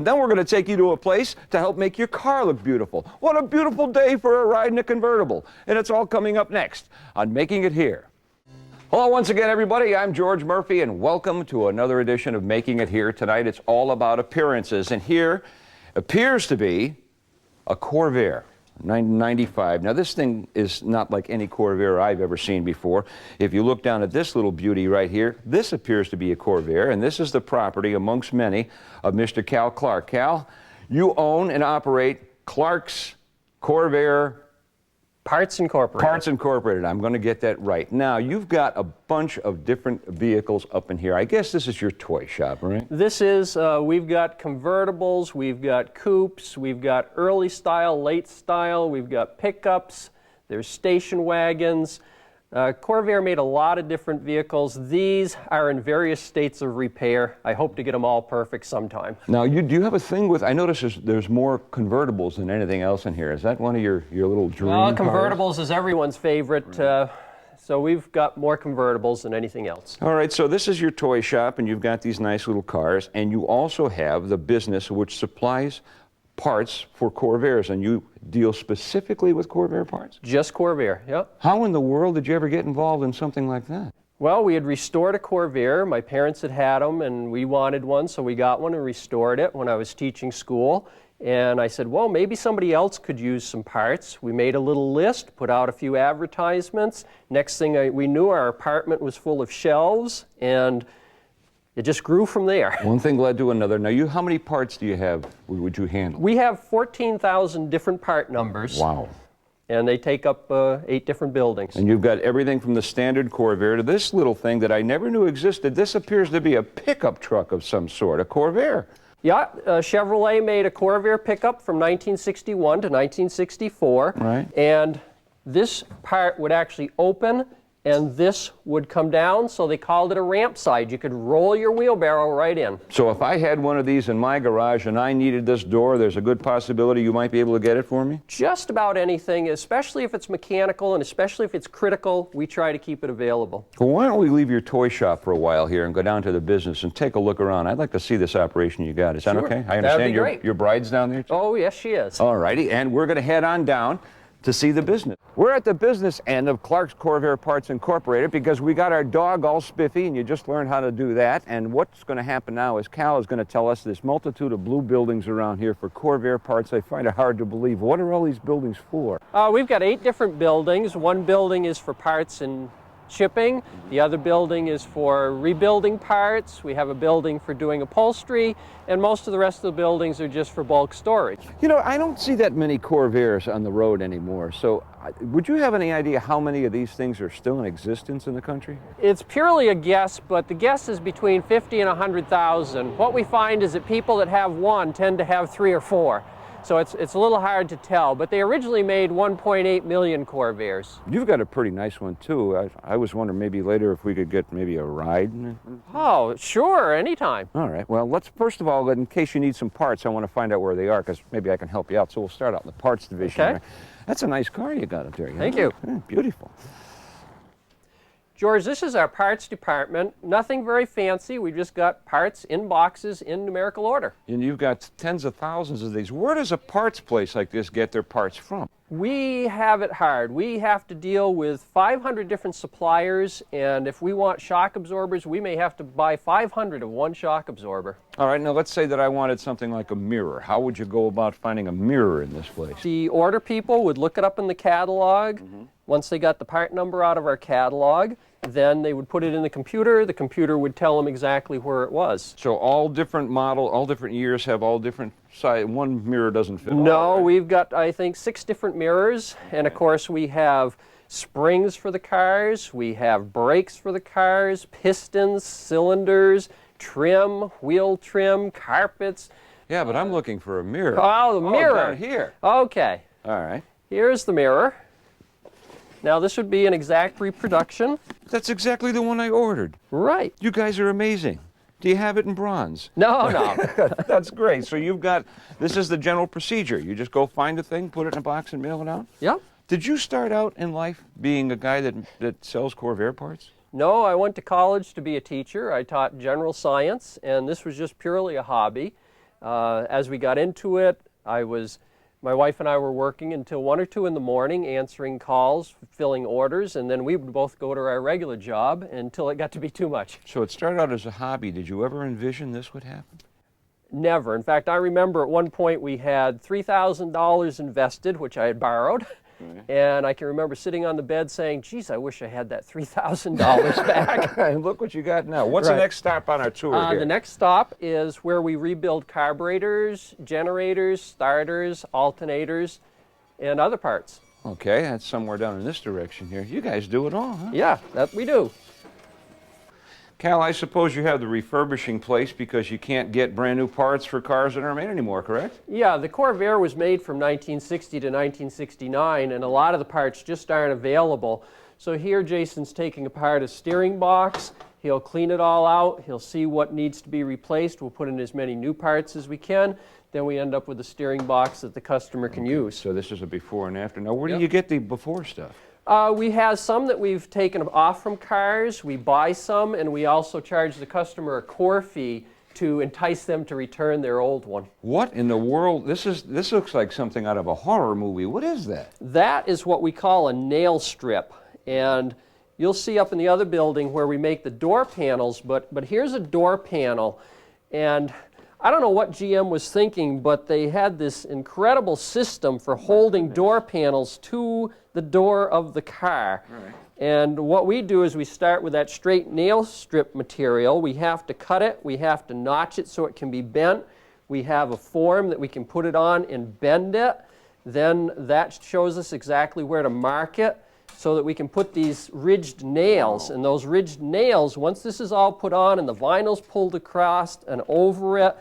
and then we're going to take you to a place to help make your car look beautiful. What a beautiful day for a ride in a convertible. And it's all coming up next on Making It Here. Hello once again, everybody. I'm George Murphy, and welcome to another edition of Making It Here. Tonight it's all about appearances, and here appears to be a Corvair 1995. Now this thing is not like any Corvair I've ever seen before. If you look down at this little beauty right here, this appears to be a Corvair, and this is the property amongst many of Mr. Cal Clark. Cal, you own and operate Clarks Corvair Parts Incorporated. Parts Incorporated. I'm going to get that right. Now, you've got a bunch of different vehicles up in here. I guess this is your toy shop, right? This is, we've got convertibles, we've got coupes, we've got early style, late style, we've got pickups, there's station wagons. Corvair made a lot of different vehicles. These are in various states of repair. I hope to get them all perfect sometime. Now, do you have a thing with, I notice there's more convertibles than anything else in here. Is that one of your little dream cars? Convertibles is everyone's favorite, right. So we've got more convertibles than anything else. All right, so this is your toy shop, and you've got these nice little cars, and you also have the business which supplies parts for Corvairs, and you deal specifically with Corvair parts? Just Corvair, yep. How in the world did you ever get involved in something like that? Well, we had restored a Corvair. My parents had had them, and we wanted one, so we got one and restored it when I was teaching school. And I said, well, maybe somebody else could use some parts. We made a little list, put out a few advertisements. Next thing we knew, our apartment was full of shelves, and it just grew from there. One thing led to another. Now, how many parts do you have, would you handle? We have 14,000 different part numbers. Wow. And they take up 8 different buildings. And you've got everything from the standard Corvair to this little thing that I never knew existed. This appears to be a pickup truck of some sort, a Corvair. Yeah, Chevrolet made a Corvair pickup from 1961 to 1964. Right. And this part would actually open, and this would come down, so they called it a ramp side. You could roll your wheelbarrow right in. So if I had one of these in my garage and I needed this door, there's a good possibility you might be able to get it for me? Just about anything, especially if it's mechanical and especially if it's critical, we try to keep it available. Well, why don't we leave your toy shop for a while here and go down to the business and take a look around? I'd like to see this operation you got. Is that okay? I understand That'd be great. Your bride's down there too? Oh, yes, she is. All righty, and we're going to head on down to see the business. We're at the business end of Clarks Corvair Parts Incorporated because we got our dog all spiffy, and you just learned how to do that. And what's going to happen now is Cal is going to tell us this multitude of blue buildings around here for Corvair Parts. I find it hard to believe. What are all these buildings for? We've got 8 different buildings. One building is for parts and shipping. The other building is for rebuilding parts. We have a building for doing upholstery, and most of the rest of the buildings are just for bulk storage. You know, I don't see that many Corvairs on the road anymore, so would you have any idea how many of these things are still in existence in the country? It's purely a guess, but the guess is between 50 and 100,000. What we find is that people that have one tend to have 3 or 4. So it's a little hard to tell, but they originally made 1.8 million Corvairs. You've got a pretty nice one, too. I was wondering maybe later if we could get maybe a ride. Oh, sure, anytime. All right, well, let's first of all, in case you need some parts, I want to find out where they are, because maybe I can help you out. So we'll start out in the parts division. Okay. Right? That's a nice car you got up there. Thank you. Yeah, beautiful. George, this is our parts department. Nothing very fancy. We just got parts in boxes in numerical order. And you've got tens of thousands of these. Where does a parts place like this get their parts from? We have it hard. We have to deal with 500 different suppliers, and if we want shock absorbers, we may have to buy 500 of one shock absorber. All right, now let's say that I wanted something like a mirror. How would you go about finding a mirror in this place? The order people would look it up in the catalog. Mm-hmm. Once they got the part number out of our catalog, then they would put it in the computer. The computer would tell them exactly where it was. So all different model, all different years have all different size. One mirror doesn't fit all. No, right? We've got, I think, 6 different mirrors. And of course, we have springs for the cars. We have brakes for the cars, pistons, cylinders, trim, wheel trim, carpets. Yeah, but I'm looking for a mirror. Oh, the mirror. Down here. Okay. All right. Here's the mirror. Now, this would be an exact reproduction. That's exactly the one I ordered. Right. You guys are amazing. Do you have it in bronze? No. That's great. So you've got, this is the general procedure. You just go find a thing, put it in a box, and mail it out? Yep. Did you start out in life being a guy that sells Corvair parts? No, I went to college to be a teacher. I taught general science, and this was just purely a hobby. As we got into it, my wife and I were working until 1 or 2 in the morning, answering calls, filling orders, and then we would both go to our regular job until it got to be too much. So it started out as a hobby. Did you ever envision this would happen? Never. In fact, I remember at one point we had $3,000 invested, which I had borrowed, and I can remember sitting on the bed saying, geez, I wish I had that $3,000 back. And look what you got now. What's the next stop on our tour here? The next stop is where we rebuild carburetors, generators, starters, alternators, and other parts. Okay, that's somewhere down in this direction here. You guys do it all, huh? Yeah, that we do. Cal, I suppose you have the refurbishing place because you can't get brand new parts for cars that aren't made anymore, correct? Yeah, the Corvair was made from 1960 to 1969, and a lot of the parts just aren't available. So here Jason's taking apart a steering box. He'll clean it all out. He'll see what needs to be replaced. We'll put in as many new parts as we can. Then we end up with a steering box that the customer can use. So this is a before and after. Now, where do you get the before stuff? We have some that we've taken off from cars. We buy some, and we also charge the customer a core fee to entice them to return their old one. What in the world? This looks like something out of a horror movie. What is that? That is what we call a nail strip. And you'll see up in the other building where we make the door panels, but here's a door panel. And I don't know what GM was thinking, but they had this incredible system for holding door panels to the door of the car. Right. And what we do is we start with that straight nail strip material. We have to cut it, we have to notch it so it can be bent. We have a form that we can put it on and bend it. Then that shows us exactly where to mark it so that we can put these ridged nails. And those ridged nails, once this is all put on and the vinyl's pulled across and over it,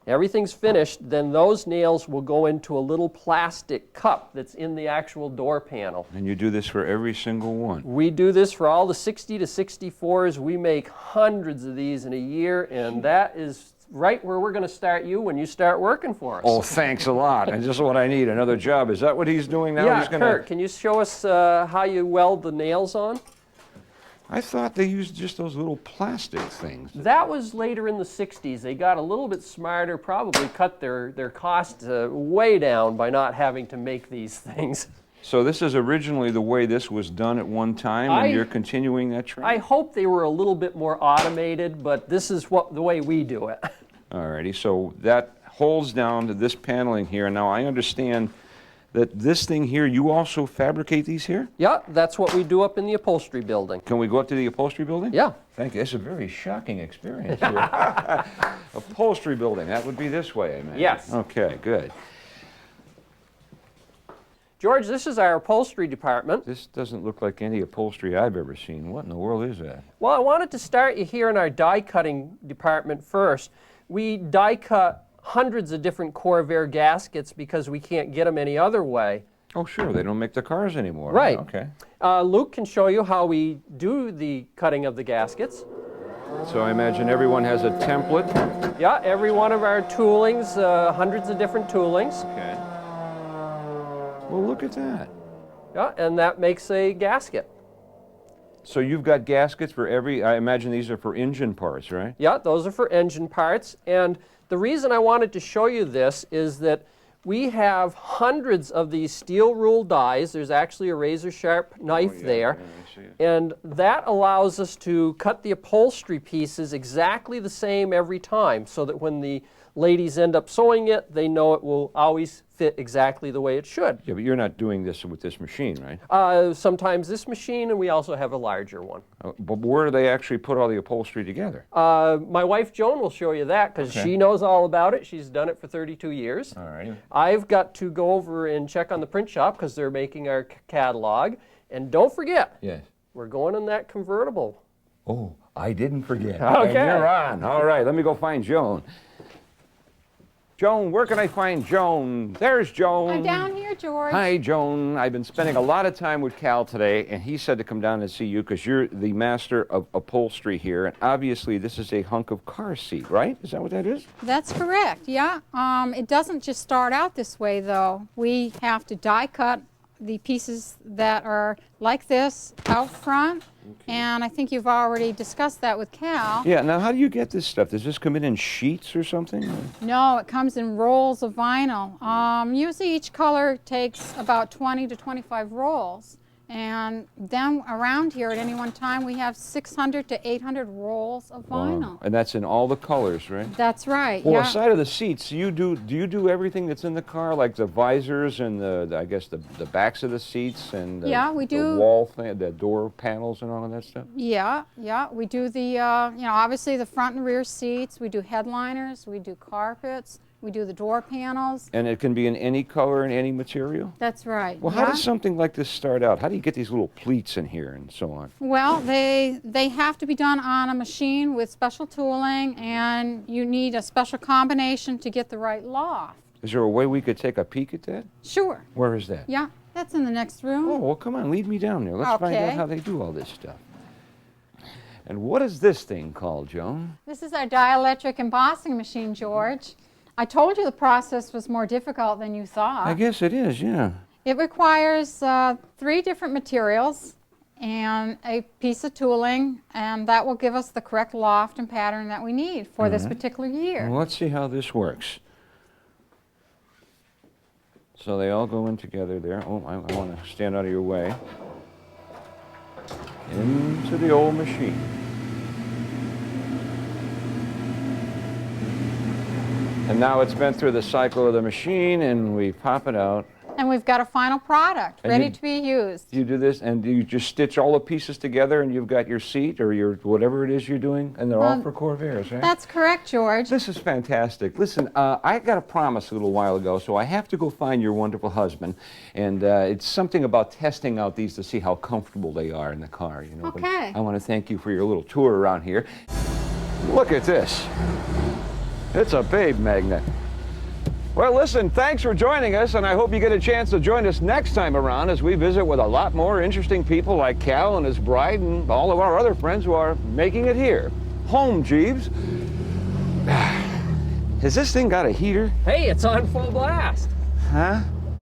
everything's finished, then those nails will go into a little plastic cup that's in the actual door panel. And you do this for every single one? We do this for all the 60 to 64s. We make hundreds of these in a year, and that is right where we're going to start you when you start working for us. Oh, thanks a lot. And just what I need, another job. Is that what he's doing now? Yeah, He's gonna... Kurt, can you show us how you weld the nails on? I thought they used just those little plastic things. That was later in the 60s. They got a little bit smarter, probably cut their costs way down by not having to make these things. So this is originally the way this was done at one time, and you're continuing that trend? I hope they were a little bit more automated, but this is the way we do it. Alrighty, so that holds down to this paneling here. Now I understand that this thing here, you also fabricate these here? Yeah, that's what we do up in the upholstery building. Can we go up to the upholstery building? Yeah. Thank you. It's a very shocking experience here. Upholstery building, that would be this way, I imagine. Yes. Okay, good. George, this is our upholstery department. This doesn't look like any upholstery I've ever seen. What in the world is that? Well, I wanted to start you here in our die cutting department first. We die cut hundreds of different Corvair gaskets because we can't get them any other way. Oh, sure. They don't make the cars anymore. Right. Okay. Luke can show you how we do the cutting of the gaskets. So I imagine everyone has a template. Yeah, every one of our toolings, hundreds of different toolings. Okay. Well, look at that. Yeah, and that makes a gasket. So you've got gaskets for every, I imagine these are for engine parts, right? Yeah, those are for engine parts. And the reason I wanted to show you this is that we have hundreds of these steel rule dies. There's actually a razor sharp knife there. Yeah, I see it. And that allows us to cut the upholstery pieces exactly the same every time so that when the ladies end up sewing it, they know it will always fit exactly the way it should. Yeah, but you're not doing this with this machine, right? Sometimes this machine, and we also have a larger one. But where do they actually put all the upholstery together? My wife Joan will show you that because she knows all about it. She's done it for 32 years. All right. I've got to go over and check on the print shop because they're making our catalog. And don't forget, Yes. we're going in that convertible. Oh, I didn't forget. Okay. And you're on. All right, let me go find Joan. Joan, where can I find Joan? There's Joan. I'm down here, George. Hi, Joan. I've been spending a lot of time with Cal today, and he said to come down and see you because you're the master of upholstery here, and obviously this is a hunk of car seat, right? Is that what that is? That's correct, yeah. It doesn't just start out this way, though. We have to die cut the pieces that are like this out front, And I think you've already discussed that with Cal. Yeah, now how do you get this stuff? Does this come in sheets or something? No, it comes in rolls of vinyl. Usually each color takes about 20 to 25 rolls. And then around here at any one time we have 600 to 800 rolls of vinyl. Wow. And that's in all the colors, right? That's right. Well, yeah. aside of the seats, do you do everything that's in the car, like the visors and I guess the backs of the seats and Yeah, we do. the wall thing, the door panels and all of that stuff? Yeah, we do the, obviously the front and rear seats. We do headliners, we do carpets, we do the door panels. And it can be in any color and any material? That's right. Well, how does something like this start out? How do you get these little pleats in here and so on? Well, they have to be done on a machine with special tooling, and you need a special combination to get the right loft. Is there a way we could take a peek at that? Sure. Where is that? Yeah, that's in the next room. Oh, well, come on, lead me down there. Let's find out Okay. how they do all this stuff. And what is this thing called, Joan? This is our dielectric embossing machine, George. I told you the process was more difficult than you thought. I guess it is, yeah. It requires 3 different materials and a piece of tooling, and that will give us the correct loft and pattern that we need for this particular year. Well, let's see how this works. So they all go in together there. Oh, I want to stand out of your way. Into the old machine. And now it's been through the cycle of the machine, and we pop it out. And we've got a final product And ready you- to be used. You do this, and you just stitch all the pieces together, and you've got your seat or your whatever it is you're doing, and they're all for Corvairs, right? That's correct, George. This is fantastic. Listen, I got a promise a little while ago, so I have to go find your wonderful husband. And it's something about testing out these to see how comfortable they are in the car. You know. But Okay. I want to thank you for your little tour around here. Look at this. It's a babe magnet. Well, listen, thanks for joining us, and I hope you get a chance to join us next time around as we visit with a lot more interesting people like Cal and his bride and all of our other friends who are making it here. Home, Jeeves. Has this thing got a heater? Hey, it's on full blast. Huh?